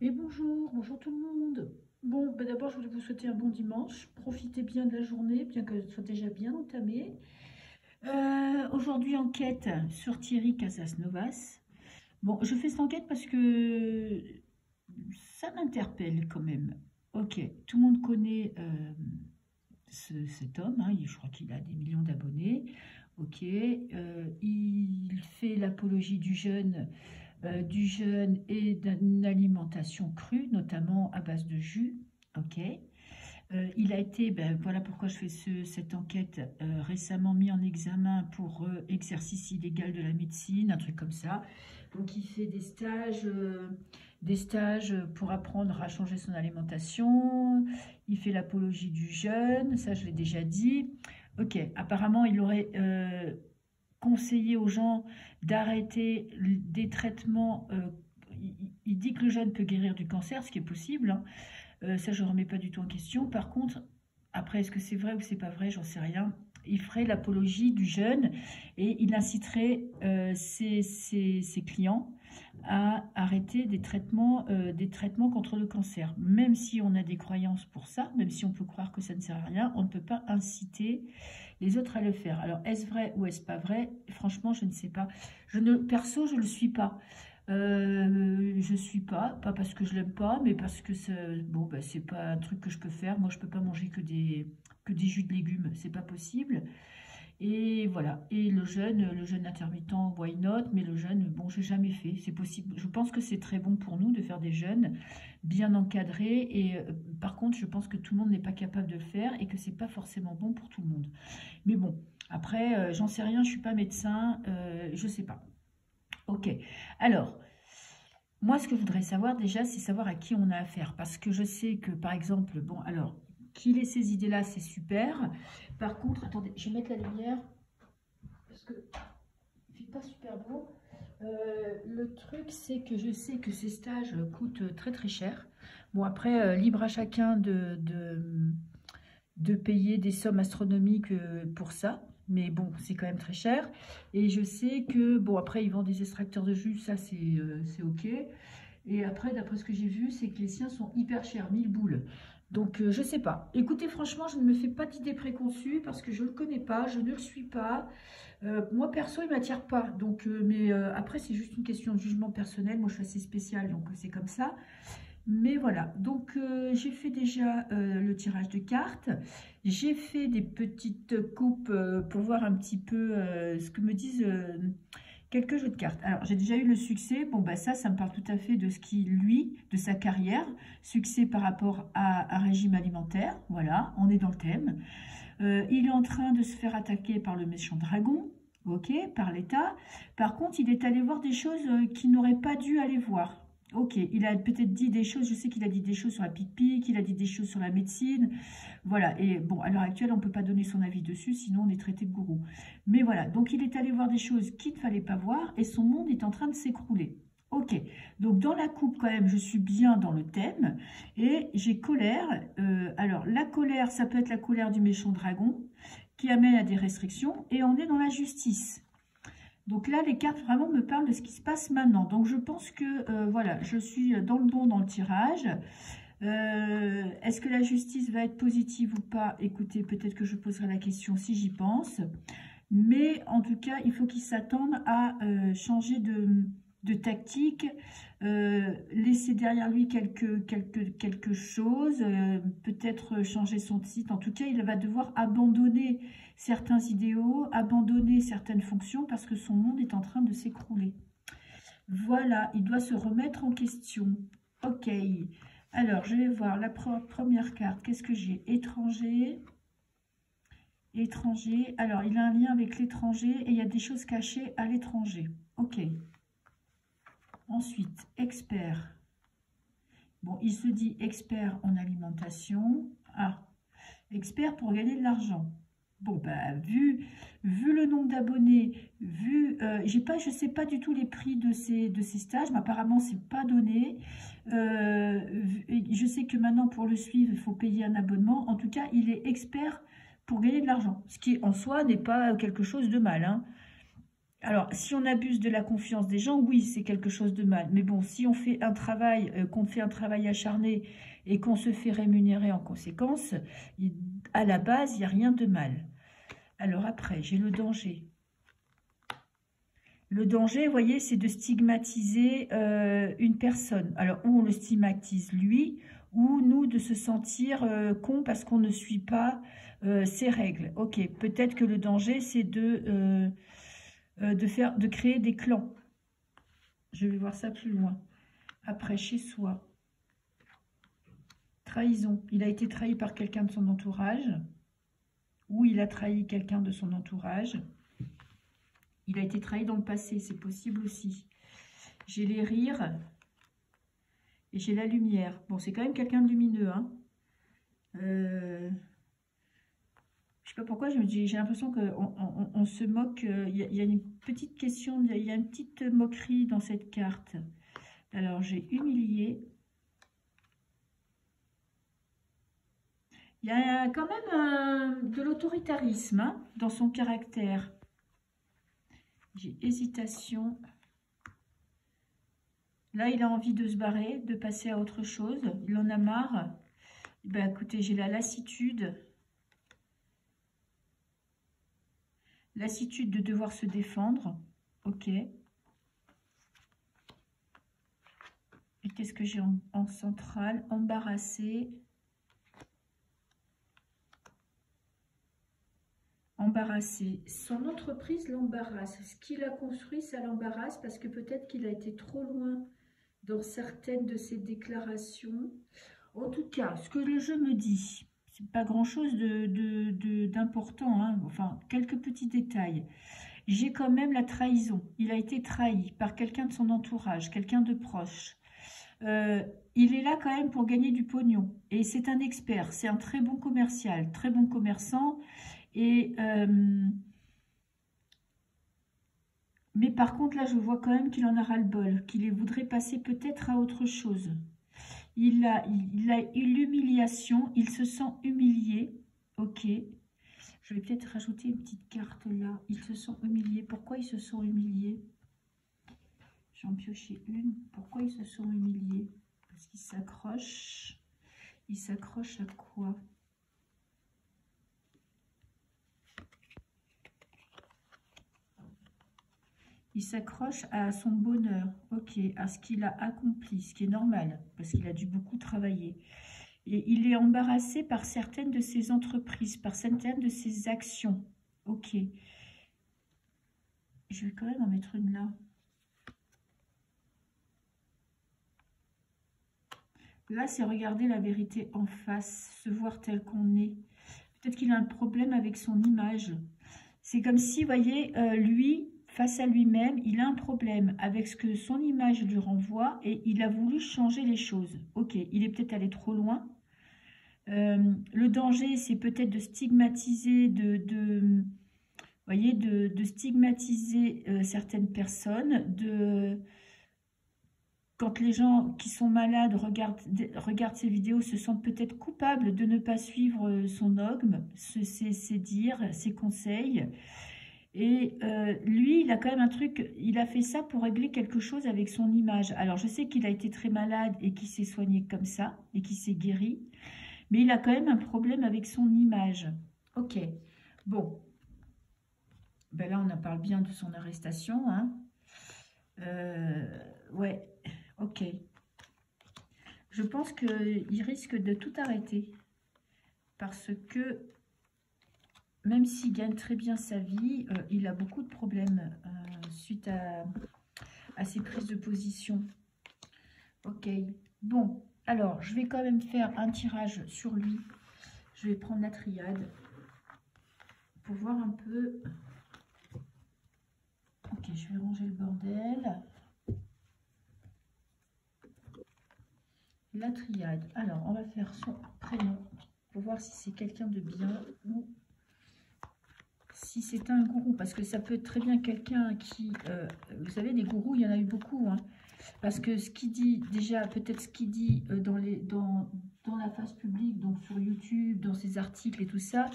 Et bonjour, bonjour tout le monde. Bon, d'abord, je voulais vous souhaiter un bon dimanche. Profitez bien de la journée, bien qu'elle soit déjà bien entamée. Aujourd'hui, enquête sur Thierry Casasnovas. Bon, je fais cette enquête parce que ça m'interpelle quand même. Ok, tout le monde connaît cet homme, hein, je crois qu'il a des millions d'abonnés. Ok, il fait l'apologie du jeûne et d'une alimentation crue, notamment à base de jus. Ok. Il a été, voilà pourquoi je fais cette enquête, récemment mis en examen pour exercice illégal de la médecine, un truc comme ça. Donc il fait des stages pour apprendre à changer son alimentation. Il fait l'apologie du jeûne, ça je l'ai déjà dit. Ok, apparemment il aurait conseiller aux gens d'arrêter des traitements. Il dit que le jeûne peut guérir du cancer, ce qui est possible, hein. Ça, je ne remets pas du tout en question. Par contre, après, est-ce que c'est vrai ou c'est pas vrai, j'en sais rien. Il ferait l'apologie du jeûne et il inciterait ses clients à arrêter des traitements contre le cancer. Même si on a des croyances pour ça, même si on peut croire que ça ne sert à rien, on ne peut pas inciter les autres à le faire. Alors, est-ce vrai ou est-ce pas vrai? Franchement, je ne sais pas. Perso, je ne le suis pas. Je suis pas parce que je l'aime pas, mais parce que bon, c'est pas un truc que je peux faire. Moi, je peux pas manger que des jus de légumes, c'est pas possible. Et voilà. Et le jeûne intermittent, why not? Mais le jeûne, bon, j'ai jamais fait. C'est possible. Je pense que c'est très bon pour nous de faire des jeûnes bien encadrés. Et par contre, je pense que tout le monde n'est pas capable de le faire et que c'est pas forcément bon pour tout le monde. Mais bon, après, j'en sais rien. Je suis pas médecin, je sais pas. Ok. Alors. Moi, ce que je voudrais savoir déjà, c'est savoir à qui on a affaire. Parce que je sais que, par exemple, bon, alors, qu'il ait ces idées-là, c'est super. Par contre, attendez, je vais mettre la lumière. Parce que il fait pas super beau. Le truc, c'est que je sais que ces stages coûtent très très cher. Bon, après, libre à chacun de payer des sommes astronomiques pour ça. Mais bon, c'est quand même très cher. Et je sais que, bon, après, ils vendent des extracteurs de jus, ça, c'est OK. Et après, d'après ce que j'ai vu, c'est que les siens sont hyper chers, 1000 boules. Donc, je sais pas. Écoutez, franchement, je ne me fais pas d'idées préconçues parce que je ne le connais pas, je ne le suis pas. Moi, perso, il ne m'attire pas. Donc, mais après, c'est juste une question de jugement personnel. Moi, je suis assez spéciale, donc c'est comme ça. Mais voilà, donc j'ai fait déjà le tirage de cartes. J'ai fait des petites coupes pour voir un petit peu ce que me disent quelques jeux de cartes. Alors, j'ai déjà eu le succès. Bon, bah ça me parle tout à fait de ce qui, lui, de sa carrière. Succès par rapport à un régime alimentaire. Voilà, on est dans le thème. Il est en train de se faire attaquer par le méchant dragon. Ok, par l'État. Par contre, il est allé voir des choses qu'il n'aurait pas dû aller voir. Ok, il a peut-être dit des choses, je sais qu'il a dit des choses sur la pique-pique, il a dit des choses sur la médecine, voilà, et bon, à l'heure actuelle, on ne peut pas donner son avis dessus, sinon on est traité de gourou. Mais voilà, donc il est allé voir des choses qu'il ne fallait pas voir, et son monde est en train de s'écrouler. Ok, donc dans la coupe, quand même, je suis bien dans le thème, et j'ai colère. Alors, la colère, ça peut être la colère du méchant dragon, qui amène à des restrictions, et on est dans la justice. Donc là, les cartes vraiment me parlent de ce qui se passe maintenant. Donc je pense que, voilà, je suis dans le bon dans le tirage. Est-ce que la justice va être positive ou pas? Écoutez, peut-être que je poserai la question si j'y pense. Mais en tout cas, il faut qu'il s'attende à changer de tactique, laisser derrière lui quelque chose, peut-être changer son site. En tout cas, il va devoir abandonner certains idéaux, abandonner certaines fonctions parce que son monde est en train de s'écrouler. Voilà, il doit se remettre en question. Ok, alors je vais voir la première carte. Qu'est-ce que j'ai? Étranger. Étranger. Alors, il a un lien avec l'étranger et il y a des choses cachées à l'étranger. Ok. Ensuite, expert. Bon, il se dit expert en alimentation. Ah, expert pour gagner de l'argent. Bon, bah, vu le nombre d'abonnés, je sais pas du tout les prix de ces stages, mais apparemment, c'est pas donné. Je sais que maintenant, pour le suivre, il faut payer un abonnement. En tout cas, il est expert pour gagner de l'argent, ce qui, en soi, n'est pas quelque chose de mal, hein. Alors, si on abuse de la confiance des gens, oui, c'est quelque chose de mal. Mais bon, si on fait un travail, qu'on fait un travail acharné et qu'on se fait rémunérer en conséquence, à la base, il n'y a rien de mal. Alors après, j'ai le danger. Le danger, vous voyez, c'est de stigmatiser une personne. Alors, ou on le stigmatise lui, ou nous de se sentir con parce qu'on ne suit pas ses règles. Ok, peut-être que le danger, c'est de créer des clans. Je vais voir ça plus loin. Après, chez soi. Trahison. Il a été trahi par quelqu'un de son entourage. Ou il a trahi quelqu'un de son entourage. Il a été trahi dans le passé, c'est possible aussi. J'ai les rires et j'ai la lumière. Bon, c'est quand même quelqu'un de lumineux. Hein. Je sais pas pourquoi, j'ai l'impression qu'on se moque. Il y a une petite question, il y a une petite moquerie dans cette carte. Alors, j'ai humilié. Il y a quand même de l'autoritarisme hein, dans son caractère. J'ai hésitation. Là, il a envie de se barrer, de passer à autre chose. Il en a marre. Ben, écoutez, j'ai la lassitude. Lassitude de devoir se défendre. Ok. Et qu'est-ce que j'ai en centrale? Embarrassé. Embarrassé. Son entreprise l'embarrasse. Ce qu'il a construit, ça l'embarrasse parce que peut-être qu'il a été trop loin dans certaines de ses déclarations. En tout cas, ce que le jeu me dit, c'est pas grand-chose d'important, hein. Enfin, quelques petits détails. J'ai quand même la trahison. Il a été trahi par quelqu'un de son entourage, quelqu'un de proche. Il est là quand même pour gagner du pognon. Et c'est un expert, c'est un très bon commercial, très bon commerçant. Mais par contre, là, je vois quand même qu'il en a ras-le-bol, qu'il voudrait passer peut-être à autre chose. Il a eu l'humiliation, il se sent humilié. Ok. Je vais peut-être rajouter une petite carte là. Ils se sont humiliés. Pourquoi ils se sont humiliés? J'en piocher une. Pourquoi ils se sont humiliés? Parce qu'ils s'accrochent. Ils s'accrochent à quoi? Il s'accroche à son bonheur, ok, à ce qu'il a accompli, ce qui est normal, parce qu'il a dû beaucoup travailler. Et il est embarrassé par certaines de ses entreprises, par certaines de ses actions, ok. Je vais quand même en mettre une là. Là, c'est regarder la vérité en face, se voir tel qu'on est. Peut-être qu'il a un problème avec son image. C'est comme si, vous voyez, lui... Face à lui-même, il a un problème avec ce que son image lui renvoie et il a voulu changer les choses. Ok, il est peut-être allé trop loin. Le danger, c'est peut-être de stigmatiser, voyez, de stigmatiser certaines personnes. Quand les gens qui sont malades regardent ces vidéos, se sentent peut-être coupables de ne pas suivre son dogme, ses dires, ses conseils. Et lui, il a quand même un truc, il a fait ça pour régler quelque chose avec son image. Alors, je sais qu'il a été très malade et qu'il s'est soigné comme ça, et qu'il s'est guéri. Mais il a quand même un problème avec son image. Ok, bon. Ben là, on en parle bien de son arrestation. Hein. Ouais, ok. Je pense qu'il risque de tout arrêter. Parce que... Même s'il gagne très bien sa vie, il a beaucoup de problèmes suite à ses prises de position. Ok, bon, alors je vais quand même faire un tirage sur lui. Je vais prendre la triade pour voir un peu. Ok, je vais ranger le bordel. La triade. Alors, on va faire son prénom pour voir si c'est quelqu'un de bien ou... Si c'est un gourou, parce que ça peut être très bien quelqu'un qui... vous savez, des gourous, il y en a eu beaucoup. Hein, parce que ce qu'il dit, déjà, peut-être ce qu'il dit dans la face publique, donc sur YouTube, dans ses articles et tout ça,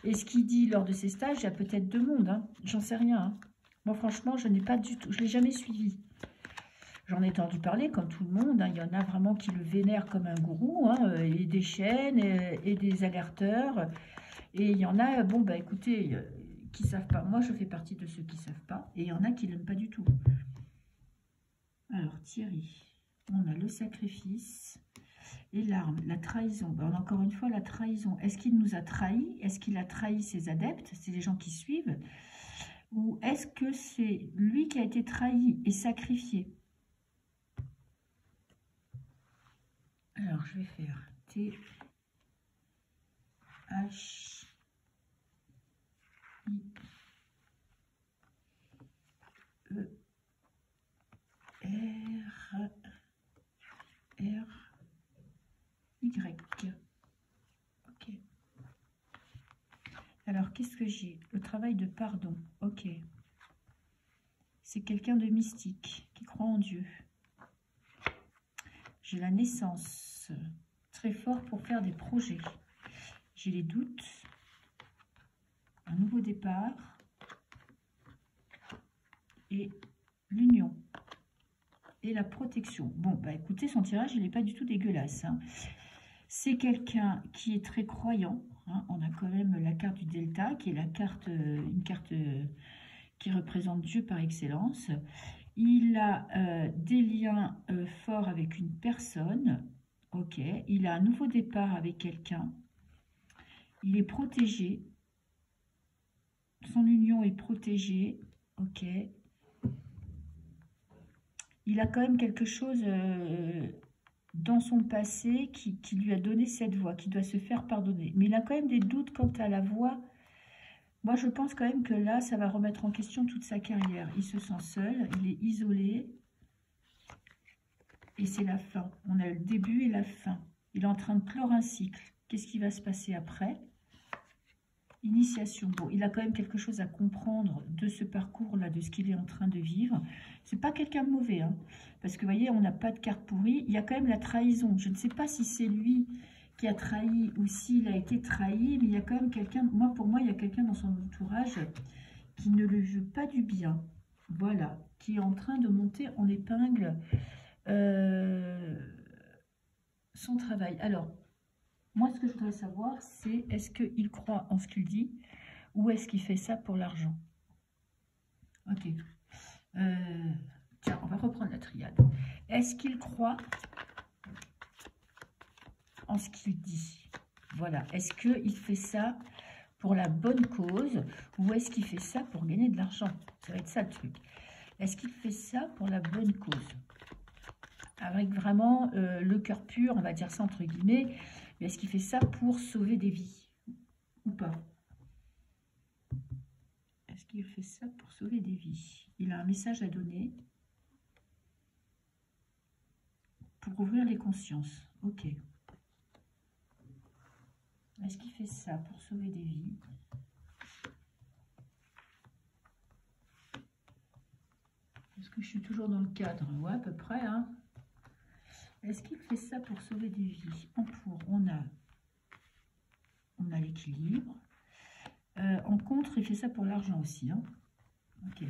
et ce qu'il dit lors de ses stages, il y a peut-être deux mondes. Hein, j'en sais rien. Hein. Moi, franchement, je n'ai pas du tout, je ne l'ai jamais suivi. J'en ai entendu parler, comme tout le monde. Hein. Il y en a vraiment qui le vénèrent comme un gourou, hein, et des chaînes et des alerteurs. Et il y en a, bon, bah écoutez, qui ne savent pas. Moi, je fais partie de ceux qui ne savent pas. Et il y en a qui ne l'aiment pas du tout. Alors, Thierry, on a le sacrifice et l'arme, la trahison. Ben, encore une fois, la trahison. Est-ce qu'il nous a trahis? Est-ce qu'il a trahi ses adeptes? C'est les gens qui suivent? Ou est-ce que c'est lui qui a été trahi et sacrifié? Alors, je vais faire T, H, I, E, R, Y. Ok. Alors, qu'est-ce que j'ai? Le travail de pardon. Ok. C'est quelqu'un de mystique qui croit en Dieu. J'ai la naissance, très fort pour faire des projets. J'ai les doutes, un nouveau départ et l'union et la protection. Bon, bah écoutez, son tirage, il n'est pas du tout dégueulasse. Hein. C'est quelqu'un qui est très croyant. Hein. On a quand même la carte du Delta, qui est la carte, une carte qui représente Dieu par excellence. Il a des liens forts avec une personne. Ok. Il a un nouveau départ avec quelqu'un. Il est protégé. Son union est protégée. Ok. Il a quand même quelque chose dans son passé qui lui a donné cette voix, qui doit se faire pardonner. Mais il a quand même des doutes quant à la voix. Moi, je pense quand même que là, ça va remettre en question toute sa carrière. Il se sent seul, il est isolé. Et c'est la fin. On a le début et la fin. Il est en train de clore un cycle. Qu'est-ce qui va se passer après? Initiation. Bon, il a quand même quelque chose à comprendre de ce parcours-là, de ce qu'il est en train de vivre. C'est pas quelqu'un de mauvais, hein, parce que vous voyez, on n'a pas de carte pourrie. Il y a quand même la trahison. Je ne sais pas si c'est lui qui a trahi ou s'il a été trahi, mais il y a quand même quelqu'un, pour moi, il y a quelqu'un dans son entourage qui ne le veut pas du bien. Voilà, qui est en train de monter en épingle son travail. Alors, moi, ce que je voudrais savoir, c'est est-ce qu'il croit en ce qu'il dit ou est-ce qu'il fait ça pour l'argent? Ok. Tiens, on va reprendre la triade. Est-ce qu'il croit en ce qu'il dit? Voilà. Est-ce qu'il fait ça pour la bonne cause ou est-ce qu'il fait ça pour gagner de l'argent? Ça va être ça le truc. Est-ce qu'il fait ça pour la bonne cause? Avec vraiment le cœur pur, on va dire ça entre guillemets. Mais est-ce qu'il fait ça pour sauver des vies ou pas? Est-ce qu'il fait ça pour sauver des vies? Il a un message à donner pour ouvrir les consciences. Ok. Est-ce qu'il fait ça pour sauver des vies? Est-ce que je suis toujours dans le cadre? Ouais, à peu près, hein. Est-ce qu'il fait ça pour sauver des vies? En pour, on a l'équilibre. En contre, il fait ça pour l'argent aussi. Hein. Ok.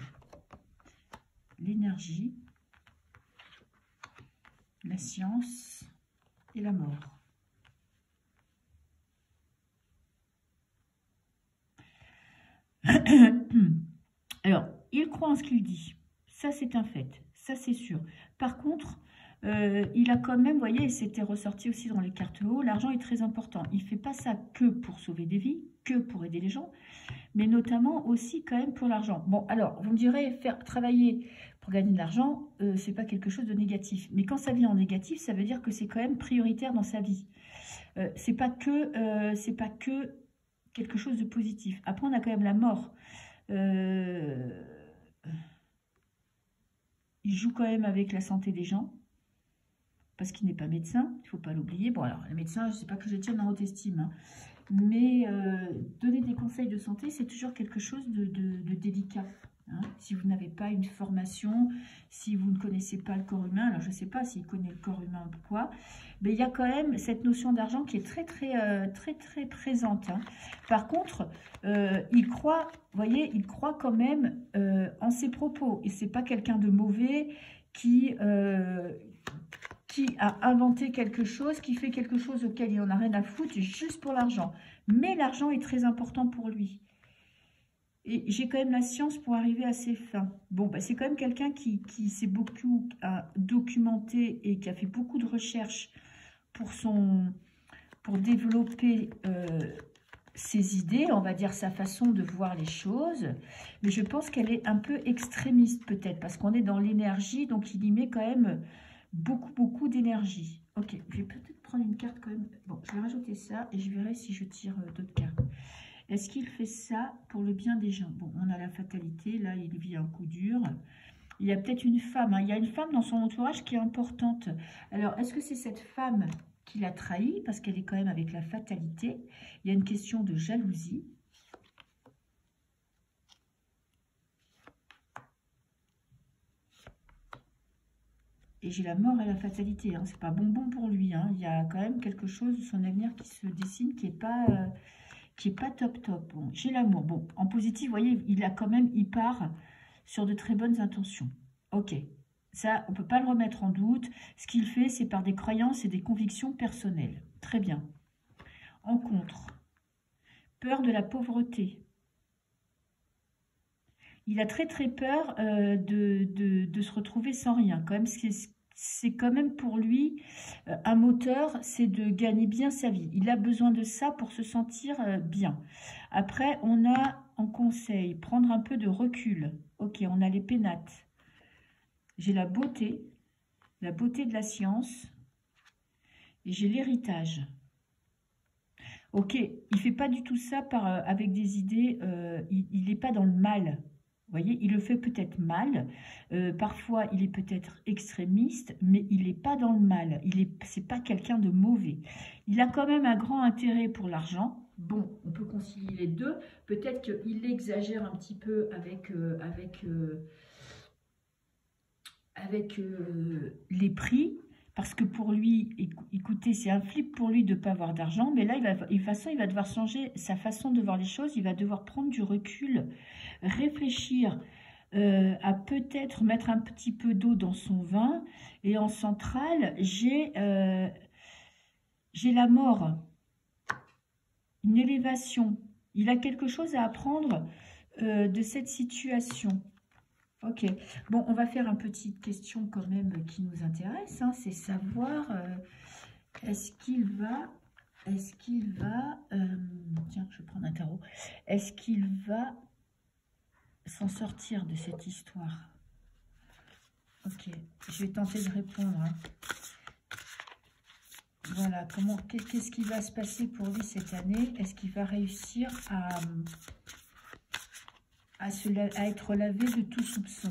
L'énergie, la science et la mort. Alors, il croit en ce qu'il dit. Ça, c'est un fait. Ça, c'est sûr. Par contre, il a quand même, vous voyez, c'était ressorti aussi dans les cartes haut, l'argent est très important. Il ne fait pas ça que pour sauver des vies, que pour aider les gens, mais notamment aussi quand même pour l'argent. Bon, alors, vous me direz, faire travailler pour gagner de l'argent, c'est pas quelque chose de négatif. Mais quand ça vient en négatif, ça veut dire que c'est quand même prioritaire dans sa vie. C'est pas que quelque chose de positif. Après, on a quand même la mort. Il joue quand même avec la santé des gens. Parce qu'il n'est pas médecin, il ne faut pas l'oublier. Bon, alors, le médecin, je ne sais pas que je tienne en haute estime, hein, mais donner des conseils de santé, c'est toujours quelque chose de délicat. Hein, si vous n'avez pas une formation, si vous ne connaissez pas le corps humain, alors je ne sais pas s'il connaît le corps humain ou quoi, mais il y a quand même cette notion d'argent qui est très présente. Hein. Par contre, il croit, vous voyez, il croit quand même en ses propos. Et c'est pas quelqu'un de mauvais qui a inventé quelque chose, qui fait quelque chose auquel il n'en a rien à foutre, juste pour l'argent. Mais l'argent est très important pour lui. Et j'ai quand même la science pour arriver à ses fins. Bon, bah, c'est quand même quelqu'un qui s'est beaucoup documenté et qui a fait beaucoup de recherches pour développer ses idées, on va dire sa façon de voir les choses. Mais je pense qu'elle est un peu extrémiste peut-être, parce qu'on est dans l'énergie, donc il y met quand même beaucoup d'énergie. Ok, je vais peut-être prendre une carte quand même. Bon, je vais rajouter ça et je verrai si je tire d'autres cartes. Est-ce qu'il fait ça pour le bien des gens? Bon, on a la fatalité, là, il vit un coup dur. Il y a peut-être une femme, hein. Il y a une femme dans son entourage qui est importante. Alors, est-ce que c'est cette femme qui l'a trahi, parce qu'elle est quand même avec la fatalité? Il y a une question de jalousie. Et j'ai la mort et la fatalité, hein. C'est pas bonbon pour lui, hein. Il y a quand même quelque chose de son avenir qui se dessine, qui est pas top. Bon, j'ai l'amour. Bon, en positif, vous voyez, il part sur de très bonnes intentions. Ok, ça, on ne peut pas le remettre en doute. Ce qu'il fait, c'est par des croyances et des convictions personnelles. Très bien. En contre, peur de la pauvreté. Il a très peur de se retrouver sans rien. Quand même, c'est quand même pour lui un moteur, c'est de gagner bien sa vie. Il a besoin de ça pour se sentir bien. Après, on a en conseil, prendre un peu de recul. Ok, on a les pénates. J'ai la beauté de la science, et j'ai l'héritage. Ok, il ne fait pas du tout ça avec des idées, il n'est pas dans le mal. Vous voyez, il le fait peut-être mal, parfois il est peut-être extrémiste, mais il n'est pas dans le mal, c'est pas quelqu'un de mauvais. Il a quand même un grand intérêt pour l'argent. Bon, on peut concilier les deux, peut-être qu'il exagère un petit peu avec les prix, parce que pour lui, écoutez, c'est un flip pour lui de ne pas avoir d'argent, mais là, de toute façon, il va devoir changer sa façon de voir les choses, il va devoir prendre du recul, réfléchir à peut-être mettre un petit peu d'eau dans son vin, et en centrale, j'ai la mort, une élévation. Il a quelque chose à apprendre de cette situation. Ok, bon, on va faire une petite question quand même qui nous intéresse, hein, c'est savoir est-ce qu'il va, tiens, je vais prendre un tarot, est-ce qu'il va s'en sortir de cette histoire? Ok, je vais tenter de répondre. Hein. Voilà, qu'est-ce qui va se passer pour lui cette année? Est-ce qu'il va réussir à être lavé de tout soupçon?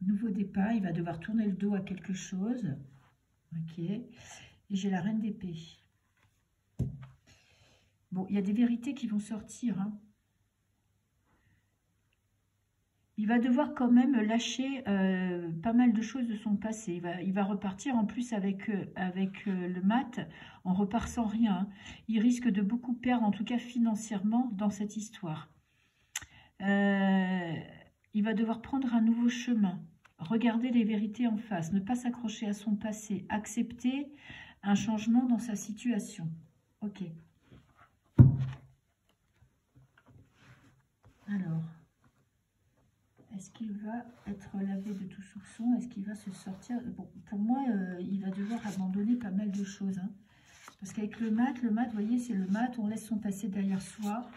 Nouveau départ, il va devoir tourner le dos à quelque chose. Ok, et j'ai la reine d'épée. Bon, il y a des vérités qui vont sortir, hein. Il va devoir quand même lâcher pas mal de choses de son passé. Il va repartir en plus avec le mat, on repart sans rien. Hein. Il risque de beaucoup perdre, en tout cas financièrement, dans cette histoire. Il va devoir prendre un nouveau chemin, regarder les vérités en face, ne pas s'accrocher à son passé, accepter un changement dans sa situation. Ok. Alors... est-ce qu'il va être lavé de tout soupçon? Est-ce qu'il va se sortir? Bon, pour moi, il va devoir abandonner pas mal de choses. Hein. Parce qu'avec le mat, vous voyez, c'est le mat, on laisse son passé derrière soi.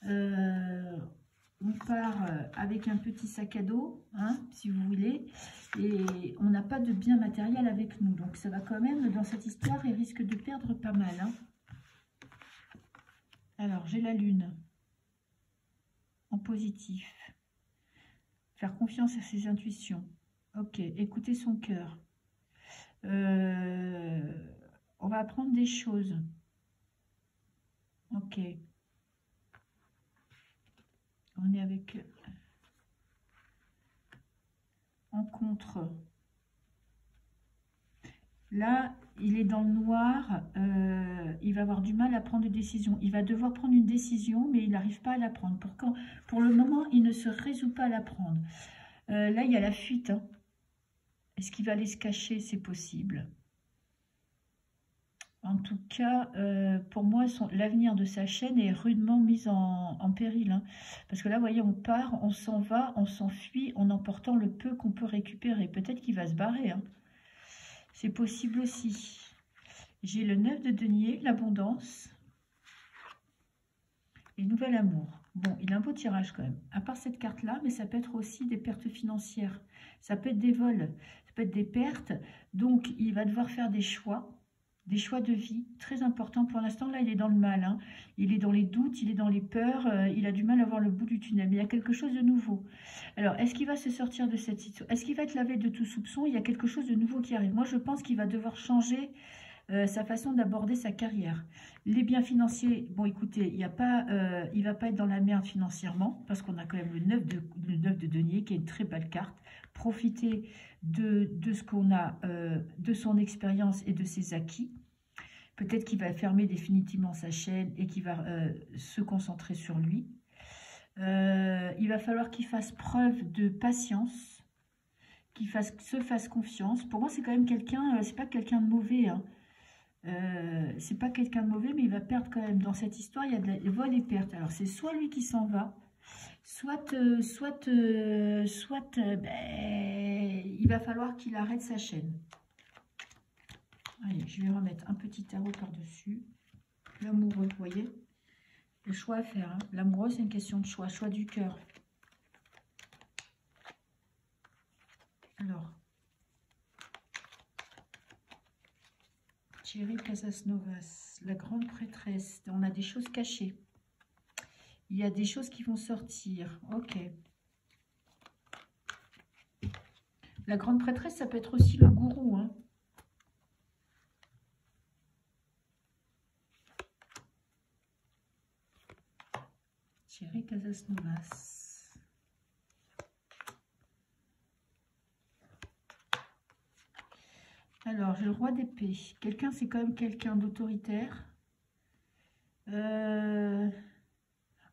On part avec un petit sac à dos, hein, si vous voulez. Et on n'a pas de bien matériel avec nous. Donc ça va quand même, dans cette histoire, il risque de perdre pas mal. Hein. Alors, j'ai la lune en positif. Faire confiance à ses intuitions. Ok, écouter son cœur. On va apprendre des choses. Ok. On est avec... Rencontre. Là, il est dans le noir. Il va avoir du mal à prendre des décisions. Il va devoir prendre une décision, mais il n'arrive pas à la prendre. Pour le moment, il ne se résout pas à la prendre. Là, il y a la fuite. Hein. Est-ce qu'il va aller se cacher? C'est possible. En tout cas, pour moi, l'avenir de sa chaîne est rudement mis en péril. Hein. Parce que là, vous voyez, on part, on s'en va, on s'enfuit en emportant le peu qu'on peut récupérer. Peut-être qu'il va se barrer. Hein. C'est possible aussi. J'ai le 9 de denier, l'abondance et nouvel amour. Bon, il a un beau tirage quand même. À part cette carte-là, mais ça peut être aussi des pertes financières. Ça peut être des vols, ça peut être des pertes. Donc, il va devoir faire des choix de vie très importants. Pour l'instant, là, il est dans le mal. Hein. Il est dans les doutes, il est dans les peurs. Il a du mal à voir le bout du tunnel. Mais il y a quelque chose de nouveau. Alors, est-ce qu'il va se sortir de cette situation? Est-ce qu'il va être lavé de tout soupçon? Il y a quelque chose de nouveau qui arrive. Moi, je pense qu'il va devoir changer sa façon d'aborder sa carrière. Les biens financiers, bon écoutez, il ne va pas être dans la merde financièrement, parce qu'on a quand même le 9 de denier, qui est une très belle carte. Profiter de ce qu'on a, de son expérience et de ses acquis. Peut-être qu'il va fermer définitivement sa chaîne et qu'il va se concentrer sur lui. Il va falloir qu'il fasse preuve de patience, qu'il se fasse confiance. Pour moi, c'est quand même quelqu'un, c'est pas quelqu'un de mauvais, hein. C'est pas quelqu'un de mauvais, mais il va perdre quand même. Dans cette histoire, il y a des vols et pertes. Alors, c'est soit lui qui s'en va, soit il va falloir qu'il arrête sa chaîne. Allez, je vais remettre un petit tarot par-dessus. L'amoureux, vous voyez, le choix à faire. Hein. L'amoureux, c'est une question de choix, choix du cœur. Alors, Thierry Casasnovas, la grande prêtresse. On a des choses cachées. Il y a des choses qui vont sortir. Ok. La grande prêtresse, ça peut être aussi le gourou. Hein. Thierry Casasnovas. Alors, j'ai le roi d'épée. Quelqu'un, c'est quand même quelqu'un d'autoritaire.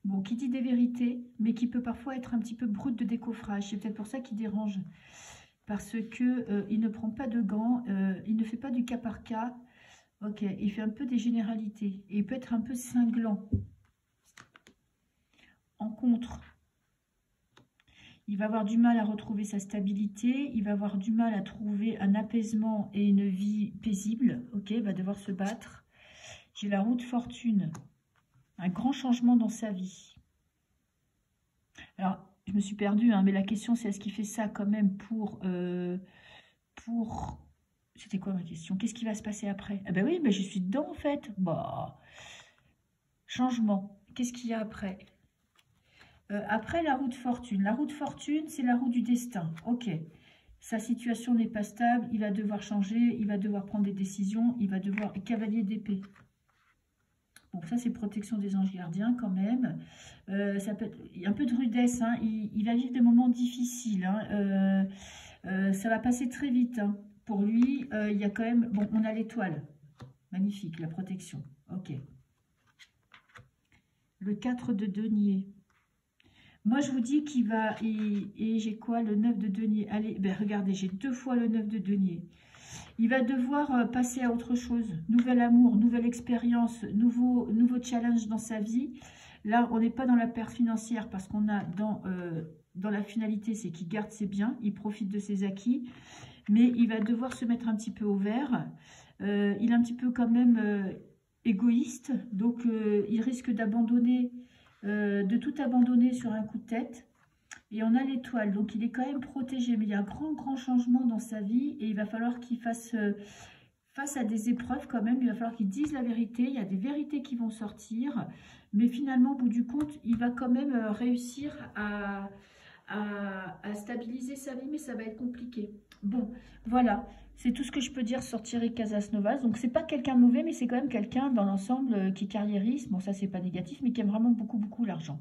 Bon, qui dit des vérités, mais qui peut parfois être un petit peu brut de décoffrage. C'est peut-être pour ça qu'il dérange. Parce que il ne prend pas de gants, il ne fait pas du cas par cas. Ok, il fait un peu des généralités. Et il peut être un peu cinglant. En contre, il va avoir du mal à retrouver sa stabilité, il va avoir du mal à trouver un apaisement et une vie paisible. Ok, il va devoir se battre. J'ai la roue de fortune, un grand changement dans sa vie. Alors, je me suis perdue, hein, mais la question c'est est-ce qu'il fait ça quand même pour... C'était quoi ma question? Qu'est-ce qui va se passer après? Ah ben oui, ben je suis dedans en fait. Bah, changement. Qu'est-ce qu'il y a après? Après la roue de fortune. La roue de fortune, c'est la roue du destin. Ok. Sa situation n'est pas stable. Il va devoir changer. Il va devoir prendre des décisions. Il va devoir... Cavalier d'épée. Bon, ça, c'est protection des anges gardiens quand même. Ça peut être un peu de rudesse. Hein. Il va vivre des moments difficiles. Hein. Ça va passer très vite. Hein. Pour lui, il y a quand même... Bon, on a l'étoile. Magnifique, la protection. Ok. Le 4 de denier. Moi, je vous dis qu'il va... Et j'ai quoi? Le 9 de denier. Allez, ben regardez, j'ai 2 fois le 9 de denier. Il va devoir passer à autre chose. Nouvel amour, nouvelle expérience, nouveau challenge dans sa vie. Là, on n'est pas dans la perte financière parce qu'on a dans la finalité, c'est qu'il garde ses biens, il profite de ses acquis. Mais il va devoir se mettre un petit peu au vert. Il est un petit peu quand même égoïste. Donc, il risque d'abandonner... de tout abandonner sur un coup de tête. Et on a l'étoile, donc il est quand même protégé. Mais il y a un grand changement dans sa vie et il va falloir qu'il fasse face à des épreuves quand même. Il va falloir qu'il dise la vérité. Il y a des vérités qui vont sortir. Mais finalement, au bout du compte, il va quand même réussir à à stabiliser sa vie, mais ça va être compliqué. Bon, voilà, c'est tout ce que je peux dire sur Thierry Casasnovas. Donc, c'est pas quelqu'un de mauvais, mais c'est quand même quelqu'un dans l'ensemble qui est carriériste. Bon, ça, c'est pas négatif, mais qui aime vraiment beaucoup, beaucoup l'argent.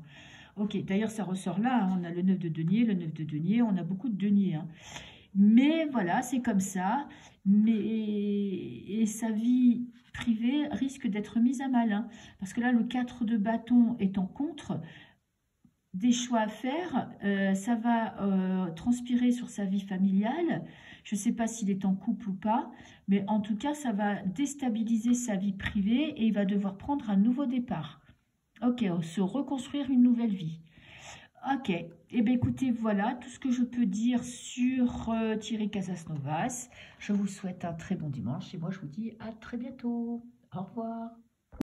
Ok, d'ailleurs, ça ressort là. Hein, on a le 9 de denier, le 9 de denier, on a beaucoup de deniers. Hein. Mais voilà, c'est comme ça. Et sa vie privée risque d'être mise à mal. Hein, parce que là, le 4 de bâton est en contre. Des choix à faire, ça va transpirer sur sa vie familiale. Je ne sais pas s'il est en couple ou pas, mais en tout cas, ça va déstabiliser sa vie privée et il va devoir prendre un nouveau départ. Ok, se reconstruire une nouvelle vie. Ok, et bien écoutez, voilà tout ce que je peux dire sur Thierry Casasnovas. Je vous souhaite un très bon dimanche et moi je vous dis à très bientôt. Au revoir.